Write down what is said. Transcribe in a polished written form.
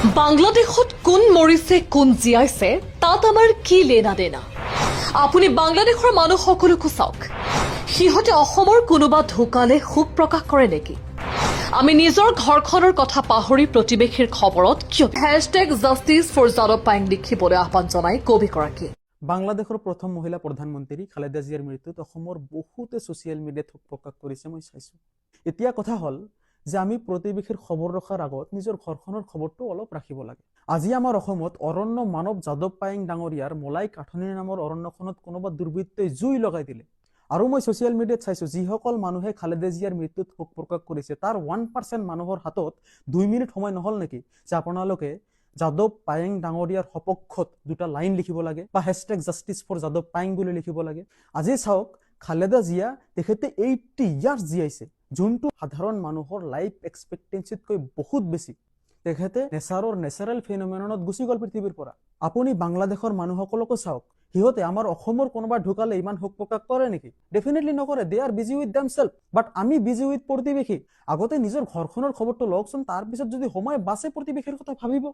বাংলাদেশত কোন মৰিছে কোন জীয়াইছে তাত আমাৰ কি লেনা দেনা আপুনি বাংলাদেশৰ মানুহসকলকো চাওক সিহঁতে অসমৰ কোনোবা ঢুকালে শোক প্ৰকাশ কৰে নেকি আমি নিজৰ ঘৰখনৰ কথা পাহৰি প্ৰতিবেশীৰ খবৰত কিয় #জাষ্টিছ ফৰ যাদৱ পায়েং লিখিবলৈ আহ্বান জনাই কবিগৰাকীয়ে বাংলাদেশৰ প্ৰথম মহিলা প্ৰধানমন্ত্ৰী খালেদা জিয়াৰ মৃত্যুত অসমৰ বহুতে ছ'চিয়েল মিডিয়াত শোক প্ৰকাশ কৰিছে মই চাইছোঁ। এতিয়া কথা হ'ল যে আমি প্ৰতিবেশীৰ খবৰ ৰখাৰ আগত নিজৰ ঘৰখনৰ খবৰটো অলপ ৰাখিব লাগে। আজি আমাৰ অসমত অৰণ্য মানৱ যাদৱ পায়েং ডাঙৰীয়াৰ মলাই কাঠনি নামৰ অৰণ্যখনত কোনোবা দুৰ্বৃত্তই জুই লগাই দিলে আৰু মই ছ'চিয়েল মিডিয়াত চাইছোঁ যিসকল মানুহে খালেদা জিয়াৰ মৃত্যুত শোক প্ৰকাশ কৰিছে তাৰ 1% মানুহৰ হাতত 2 মিনিট সময় নহ'ল নেকি যে আপোনালোকে যাদৱ পায়েং ডাঙৰীয়াৰ সপক্ষত দুটা লাইন লিখিব লাগে বা #জাষ্টিছ ফৰ যাদৱ পায়েং বুলি লিখিব লাগে। আজি চাওক খালেদা জিয়া তেখেতে 80 ইয়াৰ্ছ জীয়াইছে, যোনটো সাধাৰণ মানুহৰ লাইফ এক্সপেক্টেঞ্চিতকৈ বহুত বেছি। তেখেতে নেচাৰেল ফেনোমেননত গুচি গ'ল পৃথিৱীৰ পৰা। আপুনি বাংলাদেশৰ মানুহসকলকো চাওক, সিহঁতে আমাৰ অসমৰ কোনোবা ঢুকালে ইমান শোক প্ৰকাশ কৰে নেকি? ডেফিনেটলি নকৰে। দে আৰ বিজি উইথ দেমছেল্ফ। বাট আমি বিজি উইথ প্ৰতিবেশী। আগতে নিজৰ ঘৰখনৰ খবৰটো লওকচোন, তাৰপিছত যদি সময় বাছে প্ৰতিবেশীৰ কথা ভাবিব।